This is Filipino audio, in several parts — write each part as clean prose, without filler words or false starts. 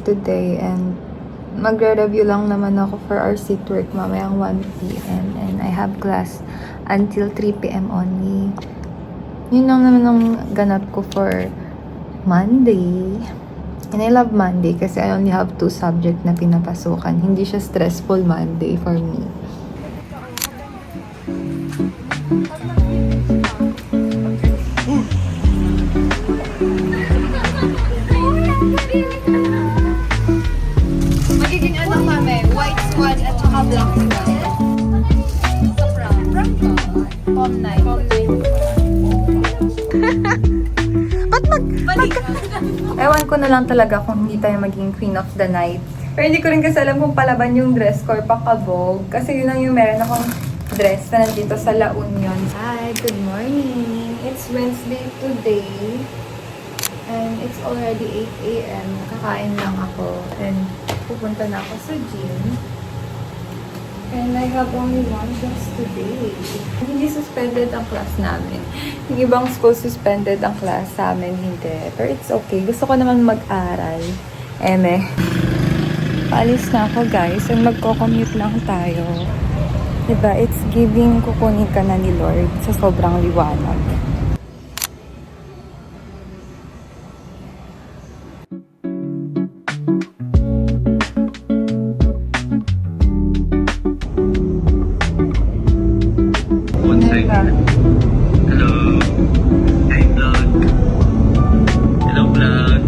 today and magre-review lang naman ako for our seat work mamayang 1 p.m. and I have class until 3 p.m. only. Yun lang naman ang ganap ko for Monday. And I love Monday kasi I only have 2 subject na pinapasukan. Hindi siya stressful Monday for me. Magiging ano kami, white swan at saka black swan. Sa prom. Prom to? Prom night. Prom night. Ewan ko na lang talaga kung hindi tayo maging queen of the night. Pero hindi ko rin kasi alam kung palaban yung dress ko or pakabog. Kasi yun lang yung meron akong dress na nandito sa La Union. Hi, good morning. It's Wednesday today. And it's already 8 a.m. Kakain lang ako. And pupunta na ako sa gym. And I have only 1 class today. Hindi suspended ang class namin. Yung ibang school suspended ang class sa amin, hindi. Pero it's okay. Gusto ko naman mag-aral. Eme. Paalis na ako guys. And magko-commute lang tayo. Diba? It's giving kukunin ka na ni Lord sa sobrang liwanag. One second. Hello. Hi, vlog. Hello, vlog.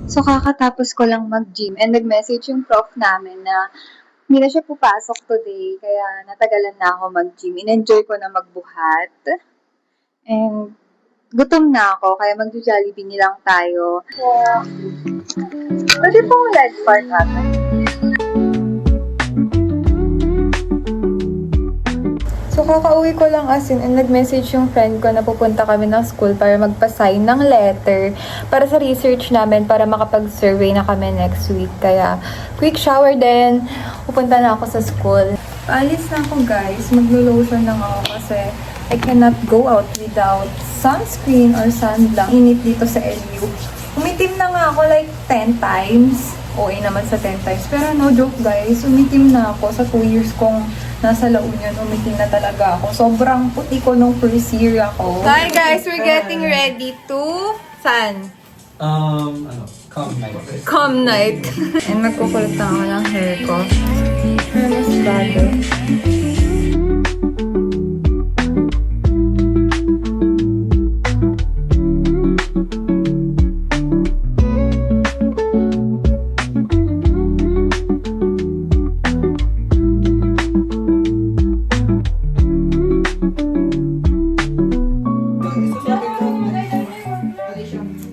So, kakatapos ko lang mag-gym and nag-message yung prof namin na hindi na siya pupasok today kaya natagalan na ako mag-gym. In-enjoy ko na magbuhat. And gutom na ako kaya mag-Jollibee nilang tayo. So, pwede pong leg part natin. So, kakauwi ko lang asin and nag-message yung friend ko na pupunta kami ng school para magpa-sign ng letter para sa research namin para makapag-survey na kami next week. Kaya, quick shower din. Pupunta na ako sa school. Paalis na ako guys. Maglo-lotion lang ako kasi I cannot go out without sunscreen or sunblock. Init dito sa LU. Umitim na nga ako like 10 times. OA naman sa 10 times. Pero no joke guys, umitim na ako sa 2 years kong nasa La Union, umitim na talaga ako. Sobrang puti ko nung first year ako. Hi guys, we're getting ready to... Saan? Come night. Come night. And magkukulit na ako ng hair ko. Hair mas bago.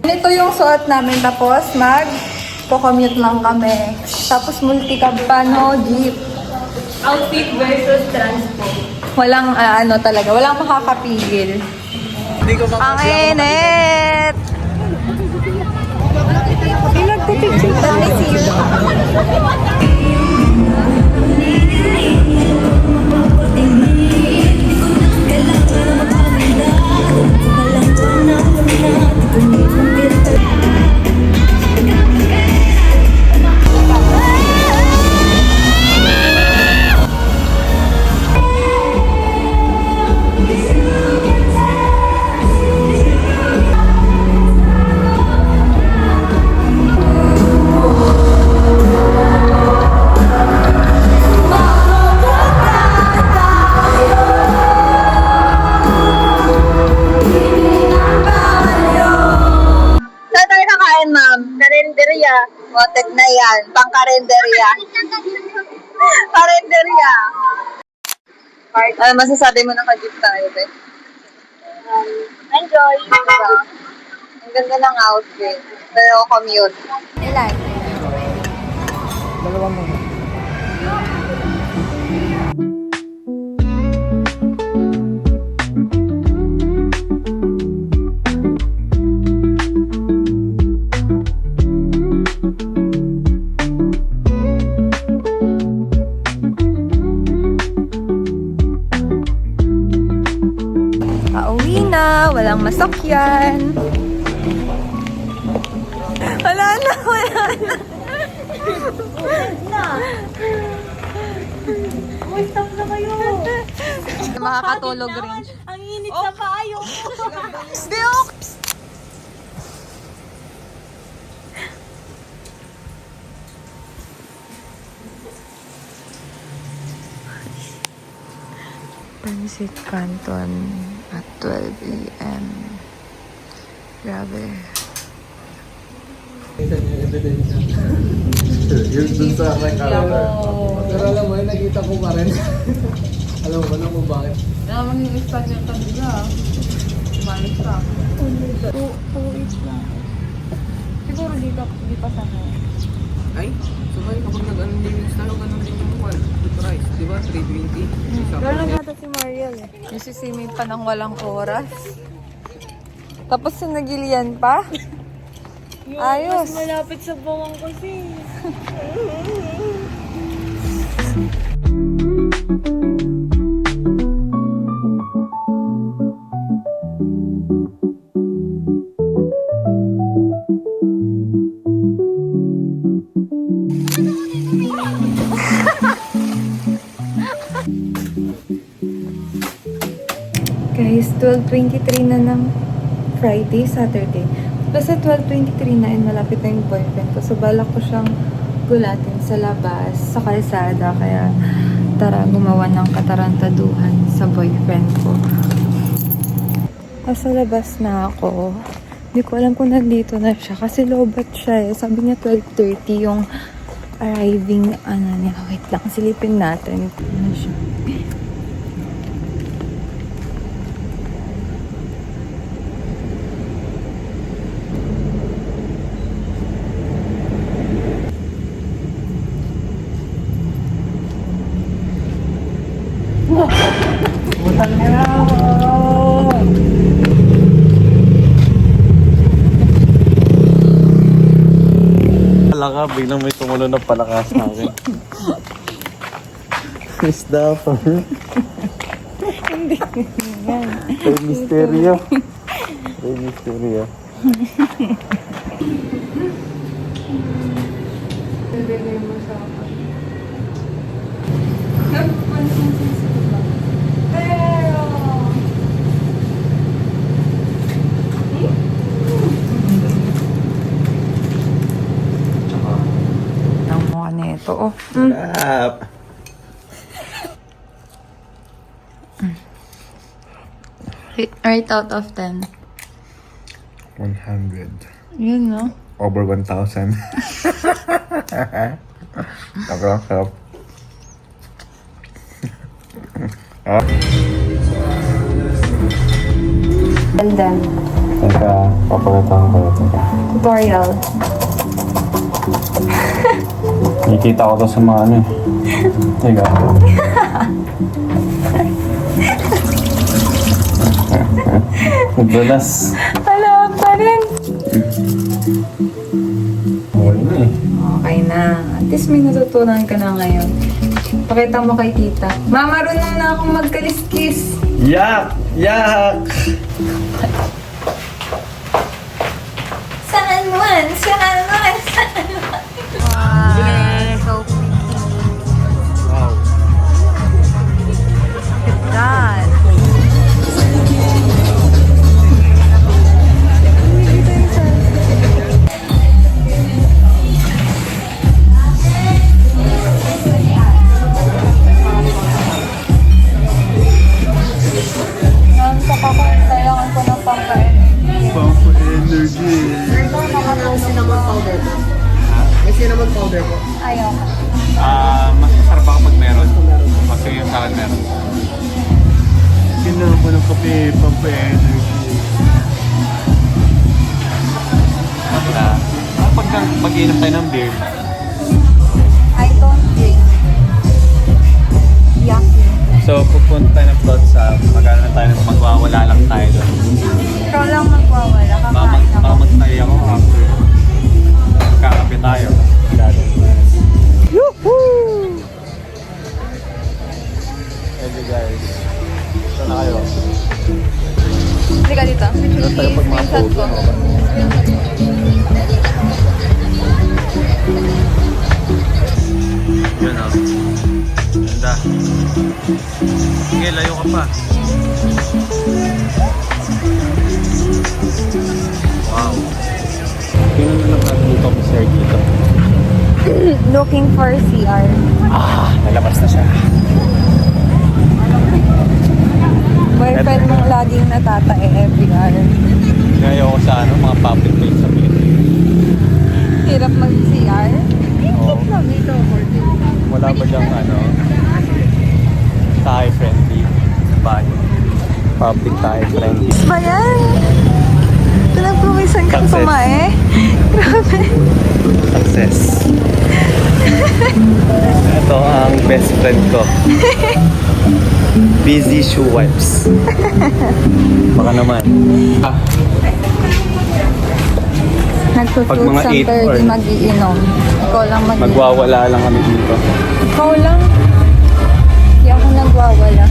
Ito yung suot namin tapos mag-commute lang kami. Tapos multi-cab pa, no? Jeep. Outfit versus transport. Walang talaga, walang makakapigil. Ang init! Pinagpipicture tayo siya. Motek na yan. Pang-karenderya. Karenderya. Ano masasabi mo na ka-jeep tayo, be? Enjoy! Diba? Ang ganda ng outfit. Pero commute. Ilan? Dalawa muna. masakyan. Wala na. Stop na kayo. Makakatulog rin. Ang init sa kayo. Diok! Pansit Canton at 12 a.m. Grabe. Yung dun sa aking camera. Pero alam mo, yung nakita ko pa rin. Alam mo bakit? Naman yung Espanyol ka nila. Umalis ka. 2 weeks lang. Siguro di pa sana. Ay, sabay kapag nag-ano din yung style, ganun din yung price. Di ba? 320. Lalo nga ito si Mariel eh. Nasisimi pa ng walang oras. Tapos sinagilian pa. Ayos. Mas malapit sa bawang kasi. Guys, 12:23 na ng Friday, Saturday. Basta 12:23 na and malapit na yung boyfriend ko. So, balak ko siyang gulatin sa labas, sa kalsada. Kaya, tara, gumawa ng katarantaduhan sa boyfriend ko. Nasa labas na ako. Hindi ko alam kung nandito na siya. Kasi lobat siya eh. Sabi niya 12:30 yung arriving, niya. Wait lang, silipin natin. Ano siya? Palaka, biglang may tumulo na palaka sa akin. Isda pa. Hindi. Yan. May misteryo. May misteryo. Bibigay mo sa akin. Pero... Ang mukha nito, oh. Up. Right out of 10. 100. Yun, no? Over 1,000. Nakakap. Well done. Teka, papagatan ko ito. Tutorial. Nakikita ko to sa mga ano eh. Teka. Dulas. Wala pa rin. Muli na eh. Okay na. At least may natutunan ka na ngayon. Pakita mo kay tita. Ma, marunong na akong magkaliskis. Yak! Yak! Saan man? Saan man? Wow, so pretty. Wow. Look at that. Kailangan ko ng pangka-energy. Pampa energy. Cinnamon powder po. May cinnamon powder po. Ayaw. Mas masarap ako pag meron. Kasi yung sa akin meron. Kailangan ko ng kape, pampa energy. Pag-inom tayo ng beer, I don't drink. Yucky. so pupunta tayo ng plot sa magkano na tayo, magwawala lang tayo doon. Ikaw lang magwawala. Kakain ako. Mamagtay ako after. Kakape tayo. Yuhuu! Hey guys, ito na kayo. Hindi ka dito. Tingnan na lang natin dito kung sir dito. Looking for CR. Ah, nalabas na siya. Boyfriend mong laging natatae every hour. Ngayon ko sa mga public place sa Pilipinas. Hirap mag-CR. Oo. Lang dito, 14. Wala ba diyang tayo friendly? Bye. Public tayo friendly. Ba yan? Pinagpumisan kang Success. kumae? Grabe. Success. Ito ang best friend ko. Busy shoe wipes. Baka naman. Ah, Nagpo-fruit Pag mga sample 8 or- di mag-iinom. Ikaw lang mag-iinom. magwawala lang kami dito. Ikaw lang. Hindi ako nagwawala.